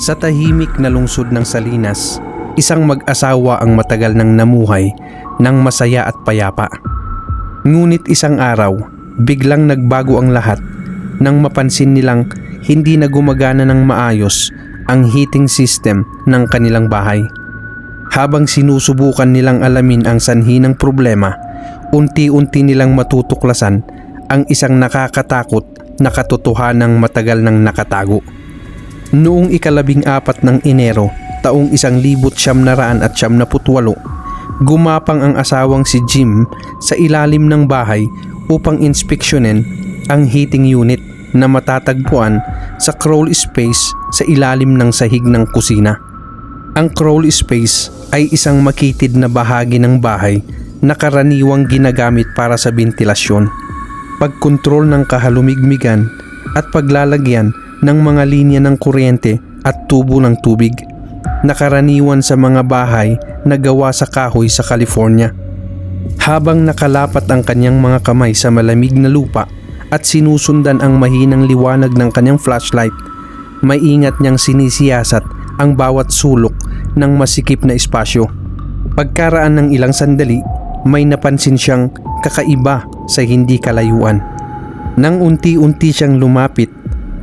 Sa tahimik na lungsod ng Salinas, isang mag-asawa ang matagal nang namuhay ng masaya at payapa. Ngunit isang araw, biglang nagbago ang lahat nang mapansin nilang hindi na gumagana ng maayos ang heating system ng kanilang bahay. Habang sinusubukan nilang alamin ang sanhi ng problema, unti-unti nilang matutuklasan ang isang nakakatakot na katotohanang matagal nang nakatago. Noong ika-14 ng Enero, taong 1978, gumapang ang asawang si Jim sa ilalim ng bahay upang inspeksyonin ang heating unit na matatagpuan sa crawl space sa ilalim ng sahig ng kusina. Ang crawl space ay isang makitid na bahagi ng bahay na karaniwang ginagamit para sa bentilasyon, pagkontrol ng kahalumigmigan at paglalagyan ng mga linya ng kuryente at tubo ng tubig na karaniwan sa mga bahay na gawa sa kahoy sa California. Habang nakalapat ang kanyang mga kamay sa malamig na lupa at sinusundan ang mahinang liwanag ng kanyang flashlight, may ingat niyang sinisiyasat ang bawat sulok ng masikip na espasyo. Pagkaraan ng ilang sandali, may napansin siyang kakaiba sa hindi kalayuan. Nang unti-unti siyang lumapit,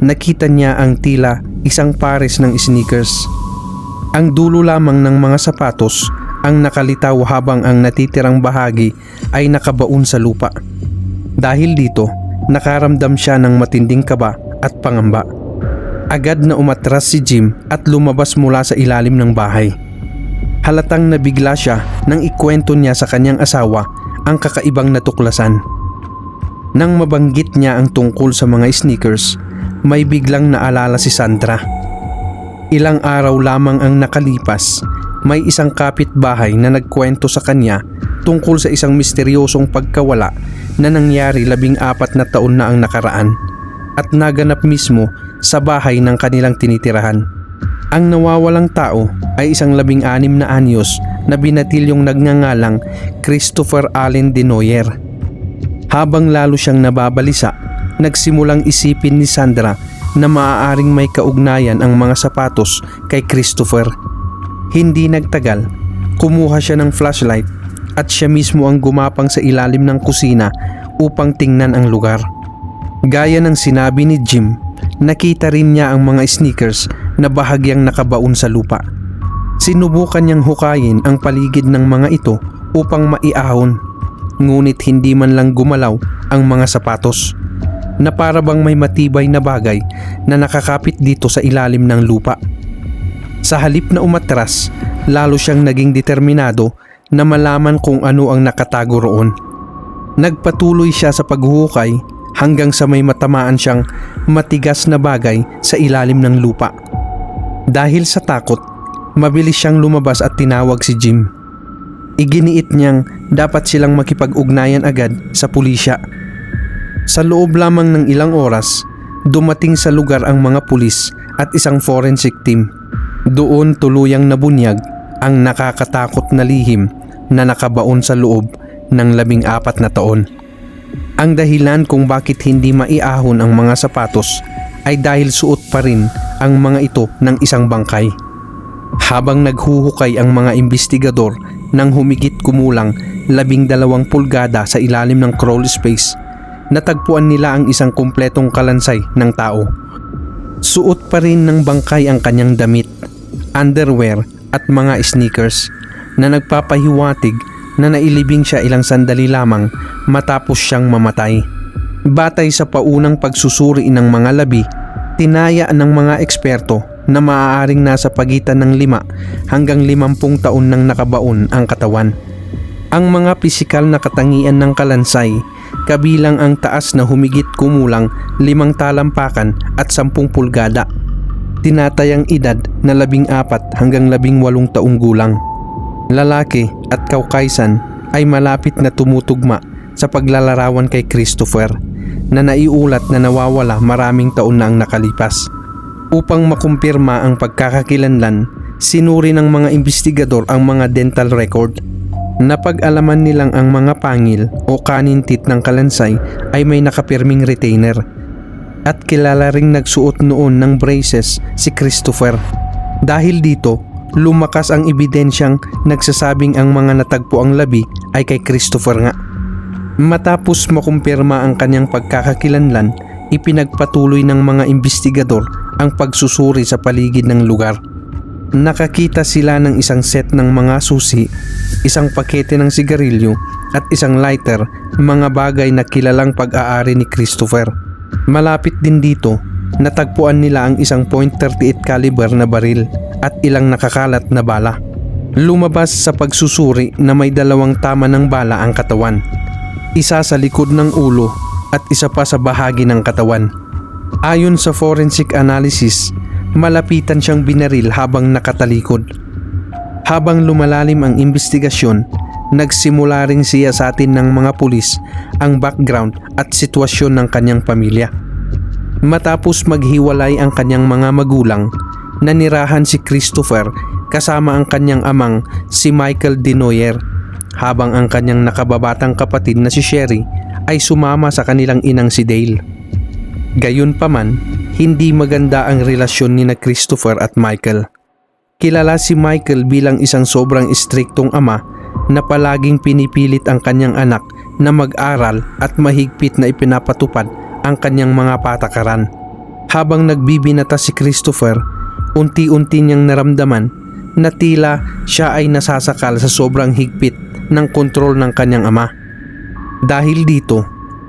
nakita niya ang tila isang pares ng sneakers. Ang dulo lamang ng mga sapatos ang nakalitaw habang ang natitirang bahagi ay nakabaon sa lupa. Dahil dito, nakaramdam siya ng matinding kaba at pangamba. Agad na umatras si Jim at lumabas mula sa ilalim ng bahay. Halatang nabigla siya nang ikwento niya sa kanyang asawa ang kakaibang natuklasan. Nang mabanggit niya ang tungkol sa mga sneakers, may biglang naalala si Sandra. Ilang araw lamang ang nakalipas, may isang kapitbahay na nagkwento sa kanya tungkol sa isang misteryosong pagkawala na nangyari 14 na taon na ang nakaraan at naganap mismo sa bahay ng kanilang tinitirahan. Ang nawawalang tao ay isang 16 na anyos na binatilyong nagngangalang Christopher Allen Denoyer. Habang lalo siyang nababalisa, nagsimulang isipin ni Sandra na maaaring may kaugnayan ang mga sapatos kay Christopher. Hindi nagtagal, kumuha siya ng flashlight at siya mismo ang gumapang sa ilalim ng kusina upang tingnan ang lugar. Gaya ng sinabi ni Jim, nakita rin niya ang mga sneakers na bahagyang nakabaon sa lupa. Sinubukan niyang hukayin ang paligid ng mga ito upang maiahon, ngunit hindi man lang gumalaw ang mga sapatos, na para bang may matibay na bagay na nakakapit dito sa ilalim ng lupa. Sa halip na umatras, lalo siyang naging determinado na malaman kung ano ang nakatago roon. Nagpatuloy siya sa paghuhukay hanggang sa may matamaan siyang matigas na bagay sa ilalim ng lupa. Dahil sa takot, mabilis siyang lumabas at tinawag si Jim. Iginiit niyang dapat silang makipag-ugnayan agad sa pulisya. Sa loob lamang ng ilang oras, dumating sa lugar ang mga pulis at isang forensic team. Doon tuluyang nabunyag ang nakakatakot na lihim na nakabaon sa loob ng 14 na taon. Ang dahilan kung bakit hindi maiahon ang mga sapatos ay dahil suot pa rin ang mga ito ng isang bangkay. Habang naghuhukay ang mga investigador ng humigit kumulang 12 pulgada sa ilalim ng crawl space, natagpuan nila ang isang kumpletong kalansay ng tao. Suot pa rin ng bangkay ang kanyang damit, underwear at mga sneakers na nagpapahiwatig na nailibing siya ilang sandali lamang matapos siyang mamatay. Batay sa paunang pagsusuri ng mga labi, tinaya ng mga eksperto na maaaring nasa pagitan ng 5 hanggang 50 taon nang nakabaon ang katawan. Ang mga pisikal na katangian ng kalansay, kabilang ang taas na humigit kumulang 5 talampakan at 10 pulgada. Tinatayang edad na 14 hanggang 18 taong gulang. Lalaki at kaukaysan ay malapit na tumutugma sa paglalarawan kay Christopher na naiulat na nawawala maraming taon na ang nakalipas. Upang makumpirma ang pagkakakilanlan, sinuri ng mga investigador ang mga dental record. Napag-alaman nilang ang mga pangil o kanintit ng kalansay ay may nakapirming retainer at kilala ring nagsuot noon ng braces si Christopher. Dahil dito, lumakas ang ebidensyang nagsasabing ang mga natagpuang labi ay kay Christopher nga. Matapos makumpirma ang kanyang pagkakakilanlan, ipinagpatuloy ng mga investigador ang pagsusuri sa paligid ng lugar. Nakakita sila ng isang set ng mga susi, isang pakete ng sigarilyo at isang lighter, mga bagay na kilalang pag-aari ni Christopher. Malapit din dito, natagpuan nila ang isang .38 caliber na baril at ilang nakakalat na bala. Lumabas sa pagsusuri na may 2 tama ng bala ang katawan, isa sa likod ng ulo at isa pa sa bahagi ng katawan. Ayon sa forensic analysis, malapitan siyang binaril habang nakatalikod. Habang lumalalim ang investigasyon, nagsimula ring siya sa atin ng mga pulis ang background at sitwasyon ng kanyang pamilya. Matapos maghiwalay ang kanyang mga magulang, nanirahan si Christopher kasama ang kanyang amang si Michael Denoyer, habang ang kanyang nakababatang kapatid na si Sherry ay sumama sa kanilang inang si Dale. Gayunpaman, hindi maganda ang relasyon ni na Christopher at Michael. Kilala si Michael bilang isang sobrang istriktong ama na palaging pinipilit ang kanyang anak na mag-aral at mahigpit na ipinapatupad ang kanyang mga patakaran. Habang nagbibinata si Christopher, unti-unti niyang naramdaman na tila siya ay nasasakal sa sobrang higpit ng kontrol ng kanyang ama. Dahil dito,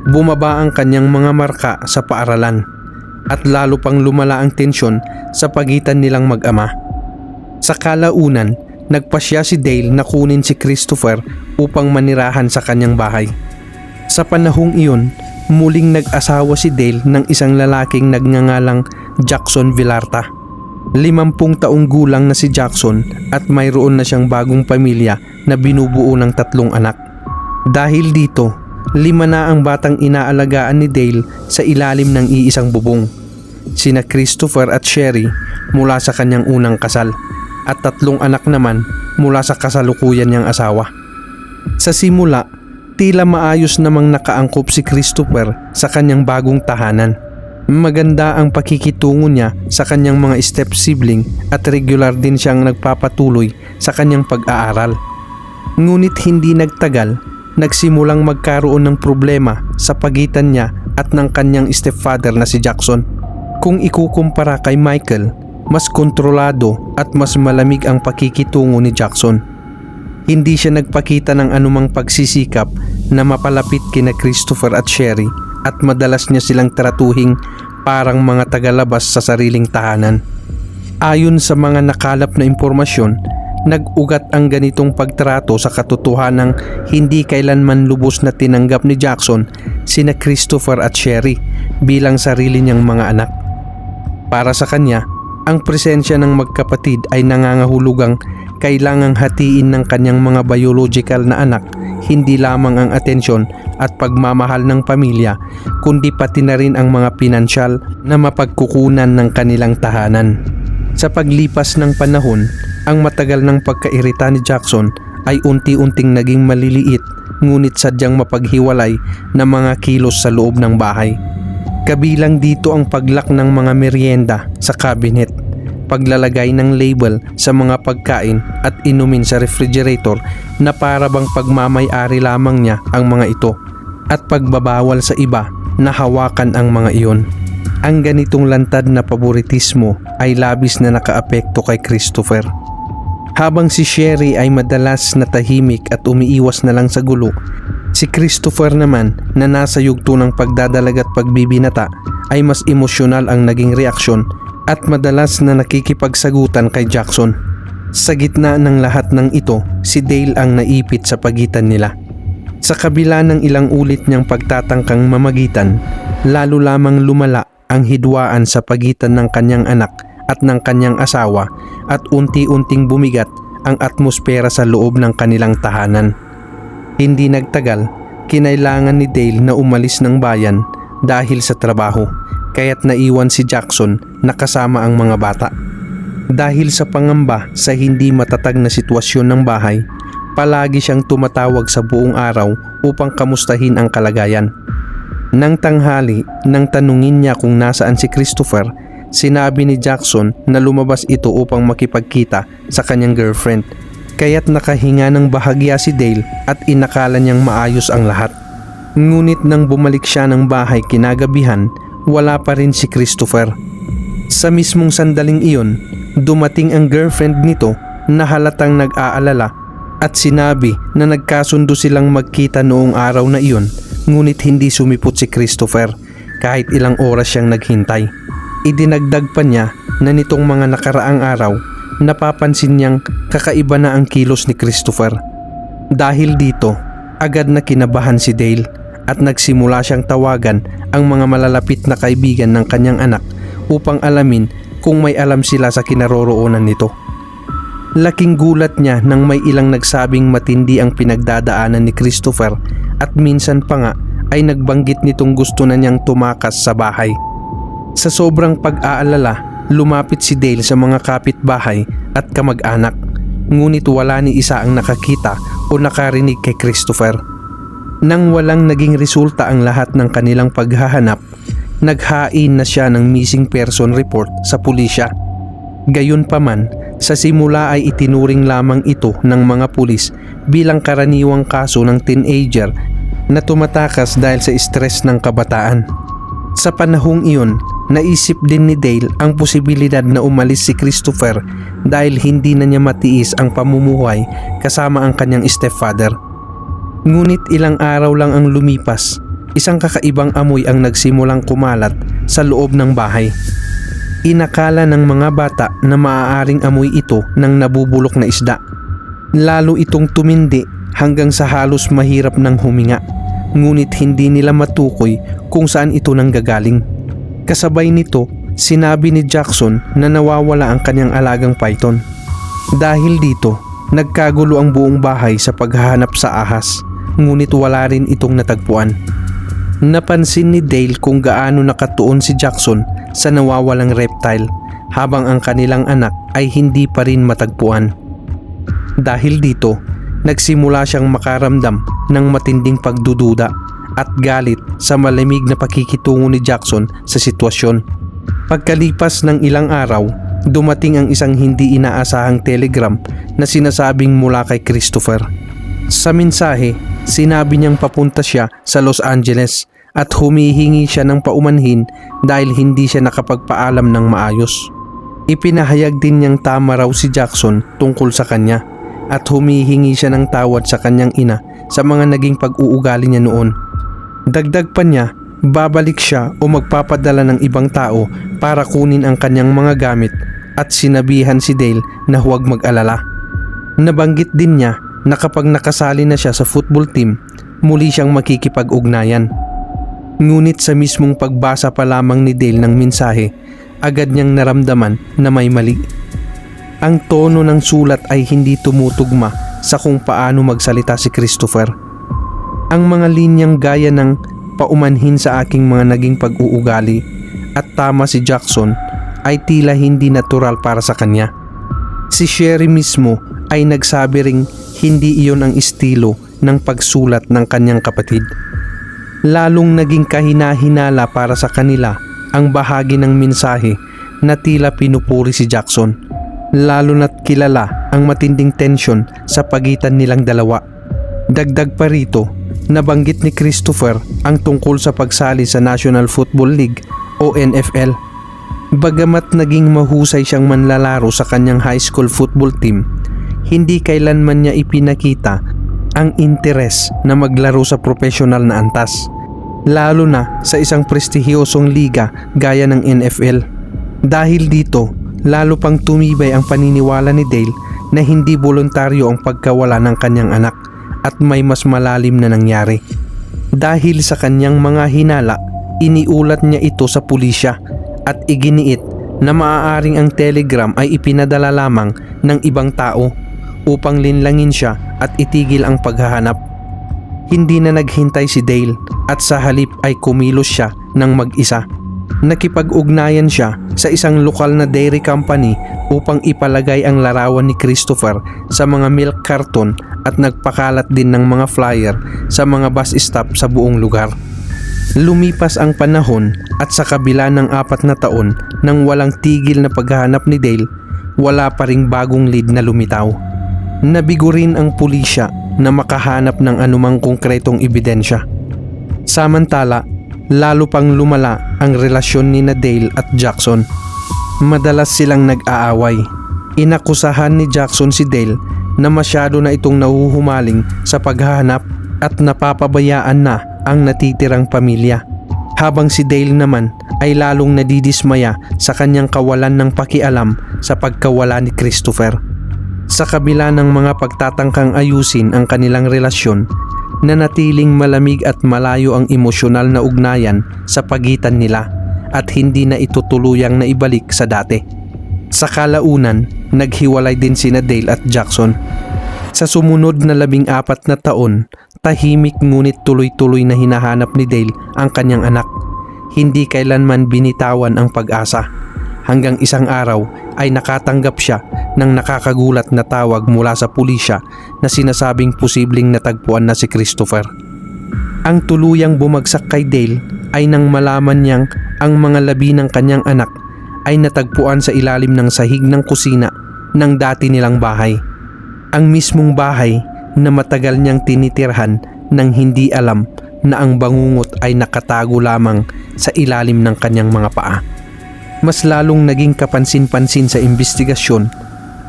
bumaba ang kanyang mga marka sa paaralan at lalo pang lumala ang tensyon sa pagitan nilang mag-ama. Sa kalaunan, nagpasya si Dale na kunin si Christopher upang manirahan sa kanyang bahay. Sa panahong iyon, muling nag-asawa si Dale ng isang lalaking nagngangalang Jackson Villarta. 50 taong gulang na si Jackson at mayroon na siyang bagong pamilya na binubuo ng 3 anak. Dahil dito, 5 na ang batang inaalagaan ni Dale sa ilalim ng iisang bubong. Sina Christopher at Sherry mula sa kanyang unang kasal at 3 anak naman mula sa kasalukuyan niyang asawa. Sa simula, tila maayos namang nakaangkop si Christopher sa kanyang bagong tahanan. Maganda ang pakikitungo niya sa kanyang mga step sibling at regular din siyang nagpapatuloy sa kanyang pag-aaral. Ngunit hindi nagtagal, nagsimulang magkaroon ng problema sa pagitan niya at ng kanyang stepfather na si Jackson. Kung ikukumpara kay Michael, mas kontrolado at mas malamig ang pakikitungo ni Jackson. Hindi siya nagpakita ng anumang pagsisikap na mapalapit kina Christopher at Sherry at madalas niya silang tratuhing parang mga tagalabas sa sariling tahanan. Ayon sa mga nakalap na impormasyon, nag-ugat ang ganitong pagtrato sa katotohanang hindi kailanman lubos na tinanggap ni Jackson sina Christopher at Sherry bilang sarili niyang mga anak. Para sa kanya, ang presensya ng magkapatid ay nangangahulugang kailangang hatiin ng kanyang mga biological na anak hindi lamang ang atensyon at pagmamahal ng pamilya, kundi pati na rin ang mga pinansyal na mapagkukunan ng kanilang tahanan. Sa paglipas ng panahon, ang matagal ng pagkairita ni Jackson ay unti-unting naging maliliit ngunit sadyang mapaghiwalay na mga kilos sa loob ng bahay. Kabilang dito ang paglock ng mga merienda sa cabinet, paglalagay ng label sa mga pagkain at inumin sa refrigerator na para bang pagmamay-ari lamang niya ang mga ito, at pagbabawal sa iba na hawakan ang mga iyon. Ang ganitong lantad na paboritismo ay labis na nakaapekto kay Christopher. Habang si Sherry ay madalas na tahimik at umiiwas na lang sa gulo, si Christopher naman na nasa yugto ng pagdadalag at pagbibinata ay mas emosyonal ang naging reaksyon at madalas na nakikipagsagutan kay Jackson. Sa gitna ng lahat ng ito, si Dale ang naipit sa pagitan nila. Sa kabila ng ilang ulit niyang pagtatangkang mamagitan, lalo lamang lumala ang hidwaan sa pagitan ng kanyang anak at ng kanyang asawa at unti-unting bumigat ang atmosfera sa loob ng kanilang tahanan. Hindi nagtagal, kinailangan ni Dale na umalis ng bayan dahil sa trabaho, kaya't naiwan si Jackson na kasama ang mga bata. Dahil sa pangamba sa hindi matatag na sitwasyon ng bahay, palagi siyang tumatawag sa buong araw upang kamustahin ang kalagayan. Nang tanghali, nang tanungin niya kung nasaan si Christopher, sinabi ni Jackson na lumabas ito upang makipagkita sa kanyang girlfriend. Kaya't nakahinga ng bahagya si Dale at inakala niyang maayos ang lahat. Ngunit nang bumalik siya ng bahay kinagabihan, wala pa rin si Christopher. Sa mismong sandaling iyon, dumating ang girlfriend nito na halatang nag-aalala at sinabi na nagkasundo silang magkita noong araw na iyon, ngunit hindi sumipot si Christopher kahit ilang oras siyang naghintay. Idinagdag pa niya na nitong mga nakaraang araw, napapansin niyang kakaiba na ang kilos ni Christopher. Dahil dito, agad na kinabahan si Dale at nagsimula siyang tawagan ang mga malalapit na kaibigan ng kanyang anak upang alamin kung may alam sila sa kinaroroonan nito. Laking gulat niya nang may ilang nagsabing matindi ang pinagdadaanan ni Christopher at minsan pa nga ay nagbanggit nitong gusto na niyang tumakas sa bahay. Sa sobrang pag-aalala, lumapit si Dale sa mga kapitbahay at kamag-anak, ngunit wala ni isa ang nakakita o nakarinig kay Christopher. Nang walang naging resulta ang lahat ng kanilang paghahanap, naghain na siya ng missing person report sa pulisya. Gayunpaman, sa simula ay itinuring lamang ito ng mga pulis bilang karaniwang kaso ng teenager na tumatakas dahil sa stress ng kabataan. Sa panahong iyon, naisip din ni Dale ang posibilidad na umalis si Christopher dahil hindi na niya matiis ang pamumuhay kasama ang kanyang stepfather. Ngunit ilang araw lang ang lumipas, isang kakaibang amoy ang nagsimulang kumalat sa loob ng bahay. Inakala ng mga bata na maaaring amoy ito ng nabubulok na isda. Lalo itong tumindi hanggang sa halos mahirap ng huminga, ngunit hindi nila matukoy kung saan ito nanggagaling. Kasabay nito, sinabi ni Jackson na nawawala ang kanyang alagang python. Dahil dito, nagkagulo ang buong bahay sa paghahanap sa ahas, ngunit wala rin itong natagpuan. Napansin ni Dale kung gaano nakatuon si Jackson sa nawawalang reptile habang ang kanilang anak ay hindi pa rin matagpuan. Dahil dito, nagsimula siyang makaramdam ng matinding pagdududa at galit sa malamig na pakikitungo ni Jackson sa sitwasyon. Pagkalipas ng ilang araw, dumating ang isang hindi inaasahang telegram na sinasabing mula kay Christopher. Sa mensahe, sinabi niyang papunta siya sa Los Angeles at humihingi siya ng paumanhin dahil hindi siya nakapagpaalam ng maayos. Ipinahayag din niyang tama raw si Jackson tungkol sa kanya at humihingi siya ng tawad sa kanyang ina sa mga naging pag-uugali niya noon. Dagdag pa niya, babalik siya o magpapadala ng ibang tao para kunin ang kanyang mga gamit at sinabihan si Dale na huwag mag-alala. Nabanggit din niya na kapag nakasali na siya sa football team, muli siyang makikipag-ugnayan. Ngunit sa mismong pagbasa pa lamang ni Dale ng mensahe, agad niyang naramdaman na may mali. Ang tono ng sulat ay hindi tumutugma sa kung paano magsalita si Christopher. Ang mga linyang gaya ng paumanhin sa aking mga naging pag-uugali at tama si Jackson ay tila hindi natural para sa kanya. Si Sherry mismo ay nagsabi ring hindi iyon ang estilo ng pagsulat ng kanyang kapatid. Lalong naging kahina-hinala para sa kanila ang bahagi ng mensahe na tila pinupuri si Jackson, lalo na't kilala ang matinding tensyon sa pagitan nilang dalawa. Dagdag pa rito, nabanggit ni Christopher ang tungkol sa pagsali sa National Football League o NFL. Bagamat naging mahusay siyang manlalaro sa kanyang high school football team, hindi kailanman niya ipinakita ang interes na maglaro sa profesional na antas, lalo na sa isang prestihiyosong liga gaya ng NFL. Dahil dito, lalo pang tumibay ang paniniwala ni Dale na hindi voluntaryo ang pagkawala ng kanyang anak at may mas malalim na nangyari. Dahil sa kanyang mga hinala, iniulat niya ito sa pulisya at iginiit na maaaring ang telegram ay ipinadala lamang ng ibang tao upang linlangin siya at itigil ang paghahanap. Hindi na naghintay si Dale at sa halip ay kumilos siya ng mag-isa. Nakipag-ugnayan siya sa isang lokal na dairy company upang ipalagay ang larawan ni Christopher sa mga milk carton at nagpakalat din ng mga flyer sa mga bus stop sa buong lugar. Lumipas ang panahon at sa kabila ng 4 na taon nang walang tigil na paghahanap ni Dale, wala pa ring bagong lead na lumitaw. Nabigo rin ang pulisya na makahanap ng anumang konkretong ebidensya. Samantala, lalo pang lumala ang relasyon ni Dale at Jackson. Madalas silang nag-aaway. Inakusahan ni Jackson si Dale na masyado na itong nahuhumaling sa paghahanap at napapabayaan na ang natitirang pamilya, habang si Dale naman ay lalong nadidismaya sa kanyang kawalan ng pakialam sa pagkawala ni Christopher. Sa kabila ng mga pagtatangkang ayusin ang kanilang relasyon, nanatiling malamig at malayo ang emosyonal na ugnayan sa pagitan nila at hindi na ito tuluyang naibalik sa dati. Sa kalaunan, naghiwalay din sina Dale at Jackson. Sa sumunod na 14 na taon, tahimik ngunit tuloy-tuloy na hinahanap ni Dale ang kanyang anak. Hindi kailanman binitawan ang pag-asa. Hanggang isang araw ay nakatanggap siya ng nakakagulat na tawag mula sa pulisya na sinasabing posibleng natagpuan na si Christopher. Ang tuluyang bumagsak kay Dale ay nang malaman niyang ang mga labi ng kanyang anak ay natagpuan sa ilalim ng sahig ng kusina ng dati nilang bahay. Ang mismong bahay na matagal niyang tinitirhan nang hindi alam na ang bangungot ay nakatago lamang sa ilalim ng kanyang mga paa. Mas lalong naging kapansin-pansin sa imbestigasyon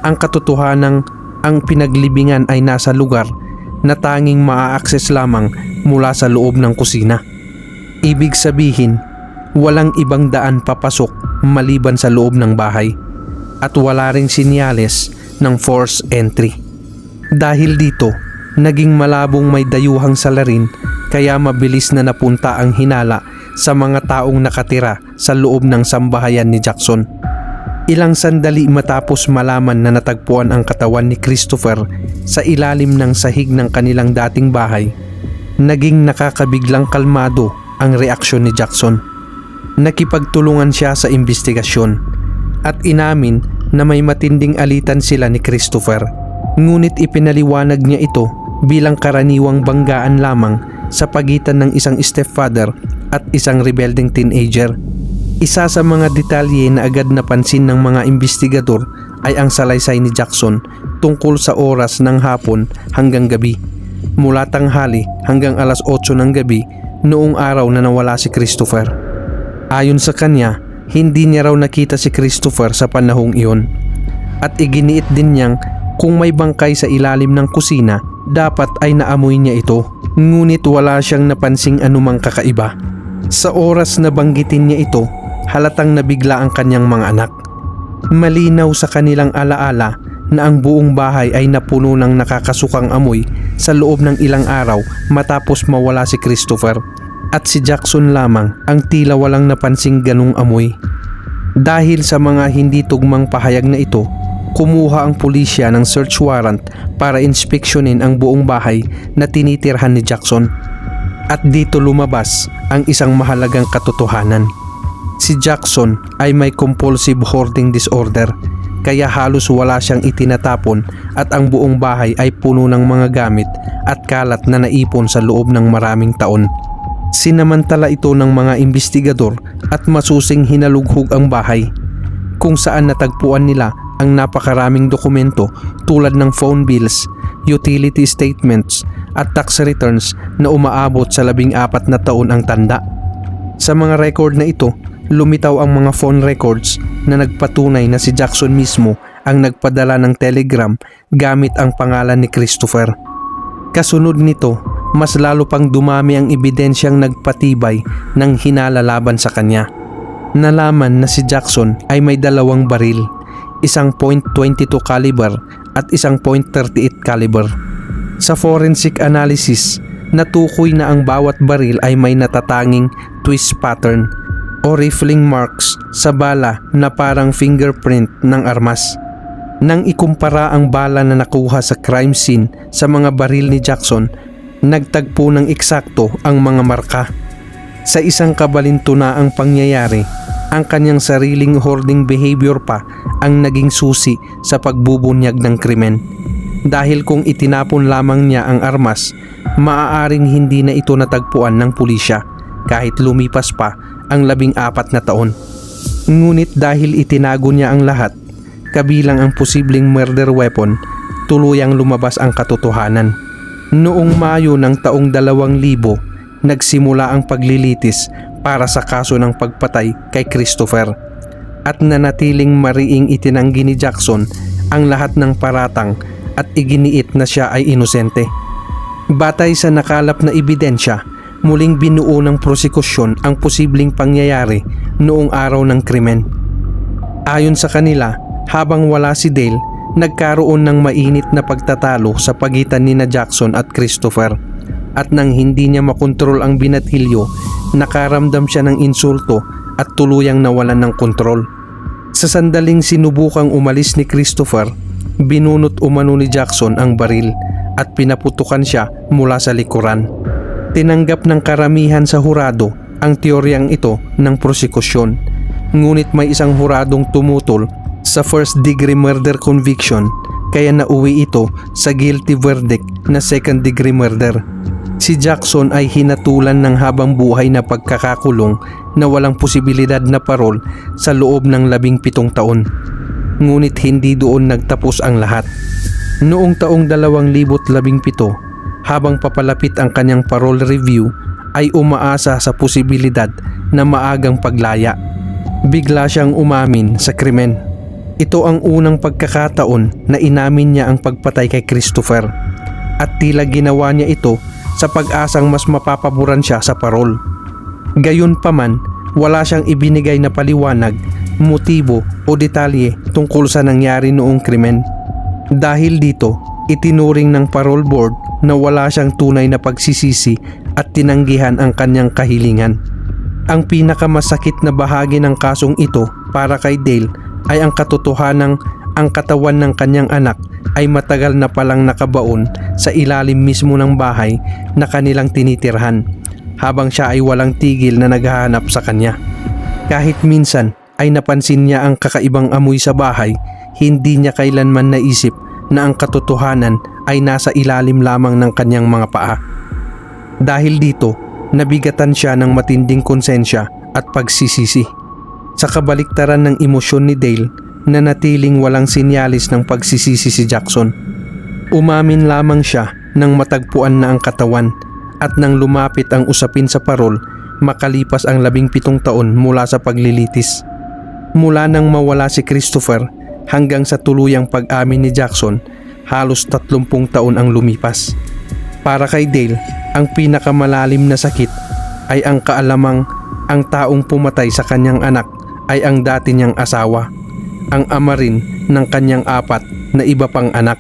ang katotohanang ang pinaglibingan ay nasa lugar na tanging maa-access lamang mula sa loob ng kusina. Ibig sabihin, walang ibang daan papasok maliban sa loob ng bahay at wala ring sinyales ng forced entry. Dahil dito, naging malabong may dayuhang salarin kaya mabilis na napunta ang hinala sa mga taong nakatira sa loob ng sambahayan ni Jackson. Ilang sandali matapos malaman na natagpuan ang katawan ni Christopher sa ilalim ng sahig ng kanilang dating bahay, naging nakakabiglang kalmado ang reaksyon ni Jackson. Nakipagtulungan siya sa imbestigasyon at inamin na may matinding alitan sila ni Christopher. Ngunit ipinaliwanag niya ito bilang karaniwang banggaan lamang sa pagitan ng isang stepfather at isang rebelding teenager. Isa sa mga detalye na agad napansin ng mga investigador ay ang salaysay ni Jackson tungkol sa oras ng hapon hanggang gabi, mula tanghali hanggang 8:00 ng gabi noong araw na nawala si Christopher. Ayon sa kanya, hindi niya raw nakita si Christopher sa panahong iyon at iginiit din niyang kung may bangkay sa ilalim ng kusina, dapat ay naamoy niya ito. Ngunit wala siyang napansing anumang kakaiba. Sa oras na banggitin niya ito, halatang nabigla ang kanyang mga anak. Malinaw sa kanilang alaala na ang buong bahay ay napuno ng nakakasukang amoy sa loob ng ilang araw matapos mawala si Christopher. At si Jackson lamang ang tila walang napansing ganung amoy. Dahil sa mga hindi tugmang pahayag na ito, kumuha ang pulisya ng search warrant para inspeksyonin ang buong bahay na tinitirhan ni Jackson. At dito lumabas ang isang mahalagang katotohanan. Si Jackson ay may compulsive hoarding disorder, kaya halos wala siyang itinatapon at ang buong bahay ay puno ng mga gamit at kalat na naipon sa loob ng maraming taon. Sinamantala ito ng mga investigador at masusing hinalughog ang bahay, kung saan natagpuan nila ang napakaraming dokumento tulad ng phone bills, utility statements at tax returns na umaabot sa 14 na taon ang tanda. Sa mga record na ito, lumitaw ang mga phone records na nagpatunay na si Jackson mismo ang nagpadala ng telegram gamit ang pangalan ni Christopher. Kasunod nito, mas lalo pang dumami ang ebidensyang nagpatibay ng hinala laban sa kanya. Nalaman na si Jackson ay may 2 baril, isang .22 caliber at isang .38 caliber. Sa forensic analysis, natukoy na ang bawat baril ay may natatanging twist pattern o rifling marks sa bala na parang fingerprint ng armas. Nang ikumpara ang bala na nakuha sa crime scene sa mga baril ni Jackson, nagtagpo ng eksakto ang mga marka. Sa isang kabalintunaang pangyayari, ang kanyang sariling hoarding behavior pa ang naging susi sa pagbubunyag ng krimen. Dahil kung itinapon lamang niya ang armas, maaaring hindi na ito natagpuan ng pulisya kahit lumipas pa ang 14 na taon. Ngunit dahil itinago niya ang lahat, kabilang ang posibleng murder weapon, tuluyang lumabas ang katotohanan. Noong Mayo ng taong 2000, nagsimula ang paglilitis para sa kaso ng pagpatay kay Christopher at nanatiling mariing itinanggi ni Jackson ang lahat ng paratang at iginiit na siya ay inosente. Batay sa nakalap na ebidensya, muling binuo ng prosekusyon ang posibleng pangyayari noong araw ng krimen. Ayon sa kanila, habang wala si Dale, nagkaroon ng mainit na pagtatalo sa pagitan ni Jackson at Christopher, at nang hindi niya makontrol ang binatilyo, nakaramdam siya ng insulto at tuluyang nawalan ng kontrol. Sa sandaling sinubukang umalis ni Christopher, binunot umano ni Jackson ang baril at pinaputukan siya mula sa likuran. Tinanggap ng karamihan sa hurado ang teoryang ito ng prosekusyon, ngunit may isang huradong tumutol sa first degree murder conviction, kaya nauwi ito sa guilty verdict na second degree murder. Si Jackson ay hinatulan ng habang buhay na pagkakakulong na walang posibilidad na parol sa loob ng 17 taon. Ngunit hindi doon nagtapos ang lahat. Noong taong 2017, habang papalapit ang kanyang parole review, ay umaasa sa posibilidad na maagang paglaya. Bigla siyang umamin sa krimen. Ito ang unang pagkakataon na inamin niya ang pagpatay kay Christopher, at tila ginawa niya ito sa pag-asang mas mapapaboran siya sa parol. Gayunpaman, wala siyang ibinigay na paliwanag, motibo o detalye tungkol sa nangyari noong krimen. Dahil dito, itinuring ng parole board na wala siyang tunay na pagsisisi at tinanggihan ang kanyang kahilingan. Ang pinakamasakit na bahagi ng kasong ito para kay Dale ay ang katotohanang ang katawan ng kanyang anak ay matagal na palang nakabaon sa ilalim mismo ng bahay na kanilang tinitirhan, habang siya ay walang tigil na naghahanap sa kanya. Kahit minsan ay napansin niya ang kakaibang amoy sa bahay, hindi niya kailanman naisip na ang katotohanan ay nasa ilalim lamang ng kanyang mga paa. Dahil dito, nabigatan siya ng matinding konsensya at pagsisisi. Sa kabaliktaran ng emosyon ni Dale, nanatiling walang sinyalis ng pagsisisi si Jackson. Umamin lamang siya nang matagpuan na ang katawan, at nang lumapit ang usapin sa parol makalipas ang 17 taon mula sa paglilitis. Mula nang mawala si Christopher hanggang sa tuluyang pag-amin ni Jackson, halos 30 taon ang lumipas. Para kay Dale, ang pinakamalalim na sakit ay ang kaalamang ang taong pumatay sa kanyang anak ay ang dati niyang asawa, ang ama rin ng kanyang 4 na iba pang anak.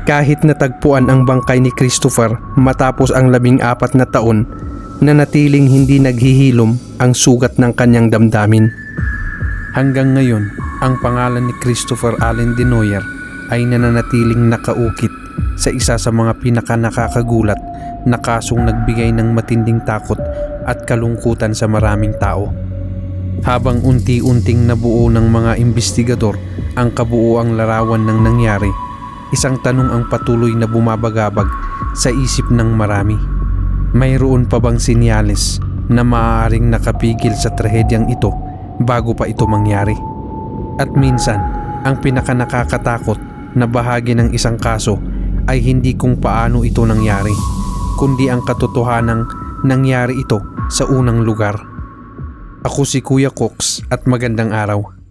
Kahit natagpuan ang bangkay ni Christopher matapos ang 14 na taon, nanatiling hindi naghihilom ang sugat ng kanyang damdamin. Hanggang ngayon, ang pangalan ni Christopher Allen Denoyer ay nananatiling nakaukit sa isa sa mga pinakanakakagulat na kasong nagbigay ng matinding takot at kalungkutan sa maraming tao. Habang unti-unting nabuo ng mga investigador ang kabuuang larawan ng nangyari, isang tanong ang patuloy na bumabagabag sa isip ng marami. Mayroon pa bang senyales na maaaring nakapigil sa trahedyang ito bago pa ito mangyari? At minsan, ang pinakanakakatakot na bahagi ng isang kaso ay hindi kung paano ito nangyari, kundi ang katotohanang nangyari ito sa unang lugar. Ako si Kuya Cox at magandang araw.